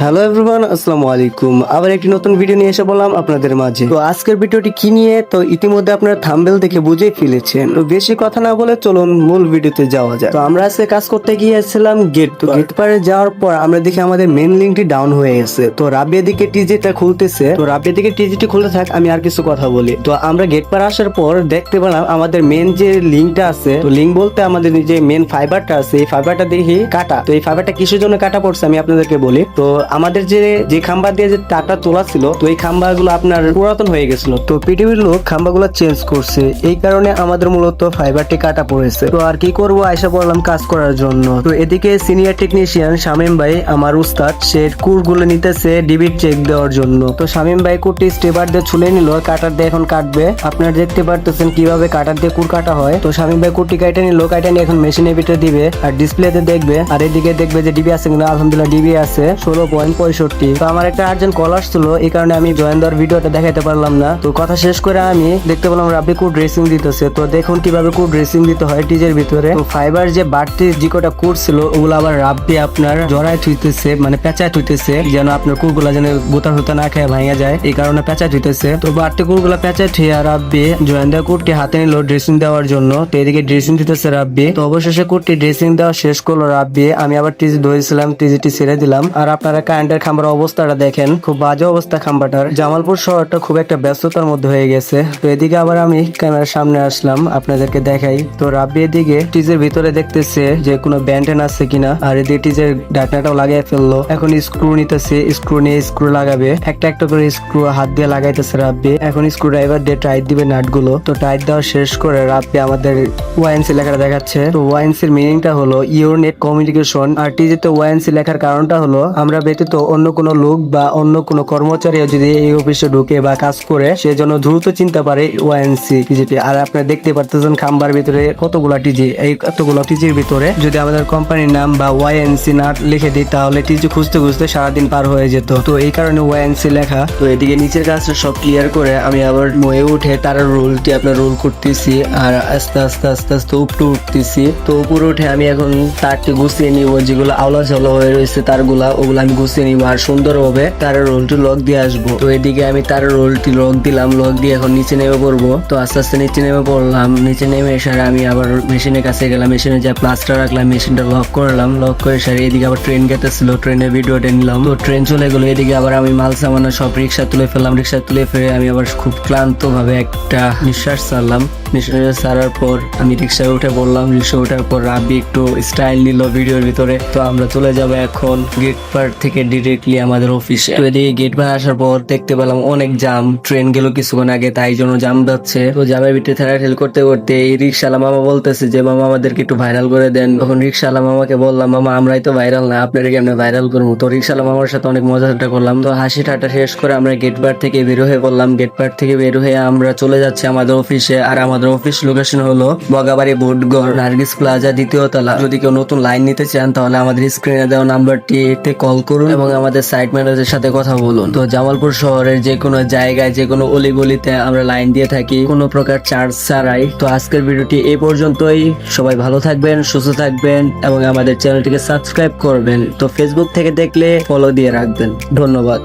Hello everyone, আসসালামু আলাইকুম। আবার একটি নতুন ভিডিও নিয়ে এসে বললাম আপনাদের মাঝে। তো আজকের ভিডিওটি কি নিয়ে তো ইতিমধ্যে আপনারা থাম্বনেল দেখে বুঝেই ফেলেছেন। তো বেশি কথা না বলে চলুন মূল ভিডিওতে যাওয়া যায়। তো আমরা আজকে কাজ করতে গিয়েছিলাম গেট পারে যাওয়ার পর আমরা দেখি আমাদের মেন লিঙ্কটি ডাউন হয়ে গেছে। তো রাবিয়া দিকে টিজিটা খুলতেছে, তো রাবিয়া দিকে টিজিটি খুলতে থাক, আমি আর কিছু কথা বলি। তো আমরা গেট পার আসার পর দেখতে পেলাম আমাদের মেন যে লিঙ্কটা আছে, তো লিঙ্ক বলতে আমাদের যে মেন ফাইবারটা আছে, এই ফাইবারটা দেখি কাটা। তো এই ফাইবারটা কিসের জন্য কাটা পড়ছে আমি আপনাদেরকে বলি। তো আমাদের যে খাম্বা দিয়ে যে তারটা তোলা ছিল, তো এই খাম্বাগুলো আপনার পুরাতন হয়ে গেছিল। তো পৃথিবীর লোক খাম্বাগুলো চেঞ্জ করছে, এই কারণে আমাদের মূলত ফাইবারটি কাটা পড়েছে। তো আর কি করব, আয়সা পড়লাম কাজ করার জন্য। তো এদিকে সিনিয়র টেকনিশিয়ান শামীম ভাই আমার উস্তাদ, সে কুরগুলো নিতেছে ডিবিট চেক দেওয়ার জন্য। তো শামীম ভাই কুরটি স্টেবার দিয়ে ছুলে নিল, কাটার দিয়ে এখন কাটবে। আপনারা দেখতে পারতেছেন কিভাবে কাটার দিয়ে কুর কাটা হয়। তো শামীম ভাই কুরটি কাটা নিল, কাটা নিয়ে এখন মেশিনের ভিতরে দিবে আর ডিসপ্লেতে দেখবে। আর এদিকে দেখবে যে ডিবি আছে কিনা। আলহামদুলিল্লাহ ডিবি আছে 16.65। তো আমার একটা আর্জেন্ট কল আসছিল, এই কারণে আমি জয়েন দেওয়ার ভিডিওটা দেখাতে পারলাম না। তো কথা শেষ করে আমি দেখতে পেলাম রাব্বি কুর ড্রেসিং দিতেছে। তো দেখুন কিভাবে কুর ড্রেসিং দিতে হয় টিজের ভিতরে। তো ফাইবার যে বাড়তি যে কটা কুর ছিল ওগুলো আবার রাব্বি আপনার জড়ায় থুইতেছে, মানে পেঁচায় থুইতেছে, যেন আপনার কুরগুলা যেন গোতা হুতা না খেয়ে ভাঙা যায়, এই কারণে পেঁচায় থুইতেছে। তো বাড়তি কুরগুলা পেঁচায় থুইয়া রাব্বি জয়েন দেওয়া কুরটি হাতে নিল ড্রেসিং দেওয়ার জন্য। তো এদিকে ড্রেসিং দিতেছে রাব্বি। তো অবশেষে কুরটি ড্রেসিং দেওয়া শেষ করলো রাব্বি। আমি আবার টিজি ধরেছিলাম, টিজিটি ছেড়ে দিলাম। আর আপনারা কারেন্টের খাম্বার অবস্থাটা দেখেন, খুব বাজে অবস্থা খাম্বাটার। জামালপুর শহরটা খুব একটা ব্যস্ততার মধ্যে হয়ে গেছে। তো এদিকে আবার আমি ক্যামেরার সামনে আসলাম আপনাদেরকে দেখাই। তো রাব্বি এদিকে টিজের ভিতরে দেখতেছে যে কোনো ব্যান্ডেন আছে কিনা, আর এদিকে টিজের ঢাকনাটাও লাগিয়ে ফেললো। এখন স্ক্রু নিতেছে, স্ক্রু নিয়ে স্ক্রু লাগাবে, একটা একটা করে স্ক্রু হাত দিয়ে লাগাইতেছে রাব্বি। এখন স্ক্রু ড্রাইভার দিয়ে টাইট দিবে নাটগুলো। তো টাইট দেওয়া শেষ করে রাব্বি আমাদের ওয়াইএনসি লেখাটা দেখাচ্ছে। তো ওয়াইএনসির মিনিংটা হলো ইউর নেট কমিউনিকেশন। আর টিজিতে ওয়াইএনসি লেখার কারণটা হলো আমরা ব্যতীত অন্য কোনো লোক বা অন্য কোনো কর্মচারী যদি এই অফিসে ঢুকে বা কাজ করে, সে যেন দ্রুত চিনতে পারে ওয়াইএনসি টিজিটি। আর আপনারা দেখতে পারতেছেন খাম্বার ভিতরে কতগুলা টিজি, এই কতগুলো টিজির ভিতরে যদি আমাদের কোম্পানির নাম বা ওয়াইএনসি না লিখে দিই তাহলে টিজি খুঁজতে খুঁজতে সারাদিন পার হয়ে যেত। তো এই কারণে ওয়াইএনসি লেখা। তো এদিকে নিচের কাজটা সব ক্লিয়ার করে আমি আবার ময়ে উঠে তার রোলটি আপনার রোল করতেছি, আর আস্তে আস্তে আস্তে আস্তে উপরে উঠতেছি। তো উপরে উঠে আমি এখন তারটি গুছিয়ে নিব, যেগুলো আওলা ঝাওলা হয়ে রয়েছে তারগুলা, ওগুলো আমি গুছিয়ে নিব আর সুন্দরভাবে তার রোলটি লক দিয়ে আসবো। তো এদিকে আমি তার রোলটি লক দিলাম, লক দিয়ে এখন নিচে নেমে পড়বো। তো আস্তে আস্তে নিচে নেমে পড়লাম। নিচে নেমে এসে আমি আবার মেশিনের কাছে গেলাম, মেশিনে যে প্লাস্টার রাখলাম মেশিনটা লক করলাম। লক করে সারি এদিকে আবার ট্রেন গেতেছিল, ট্রেনের ভিডিওটা নিলাম। তো ট্রেন চলে গেলো। এদিকে আবার আমি মাল সামানা সব রিক্সা তুলে ফেললাম। রিক্সা তুলে ফেলে আমি আবার খুব ক্লান্ত ভাবে একটা নিঃশ্বাস ছাড়লাম। নিঃশ্বাস ছাড়ার পর আমি রিক্সায় উঠে পড়লাম। রিক্সা ওঠার পর রাব্বি একটু স্টাইল নিল ভিডিওর ভিতরে। তো আমরা চলে যাবো এখন গেট পার থেকে ডিরেক্টলি আমাদের অফিসে। তো এদিকে গেট পার আসার পর দেখতে পেলাম অনেক জাম, ট্রেন গেল কিছুক্ষণ আগে, তাই জন্য জাম যাচ্ছে। তো জামের ভিতরে ঠেলাঠেল করতে করতে এই রিক্সাওয়ালা মামা বলতেছে যে মামা আমাদেরকে একটু ভাইরাল করে দেন। তখন রিক্সাওয়ালা মামাকে বললাম মামা আমরাই তো ভাইরাল না, আপনারা কেমনে ভাইরাল করবো। তো রিক্সাওয়ালা মামার সাথে অনেক মজা ঠাট্টা করলাম। তো হাসি ঠাট্টা শেষ করে আমরা গেট পার থেকে বের হয়ে পড়লাম। গেট পার থেকে বের হয়ে আমরা চলে যাচ্ছি আমাদের অফিসে। আর আমাদের অফিস লোকেশন হলো বগাবাড়ি বোটগড় নার্গিস প্লাজা 2য় তলা। যদি কেউ নতুন লাইন নিতে চান তাহলে আমাদের স্ক্রিনে দেওয়া নাম্বারটিতে কল করুন এবং আমাদের সাইট ম্যানেজারের সাথে কথা বলুন। তো জামালপুর শহরের যে কোনো জায়গায় যে কোনো অলিগলিতে আমরা লাইন দিয়ে থাকি কোনো প্রকার চার্জ ছাড়াই। তো আজকের ভিডিওটি এই পর্যন্তই। সবাই ভালো থাকবেন, সুস্থ থাকবেন এবং আমাদের চ্যানেলটিকে সাবস্ক্রাইব করবেন। তো ফেসবুক থেকে দেখলে ফলো দিয়ে রাখবেন। ধন্যবাদ।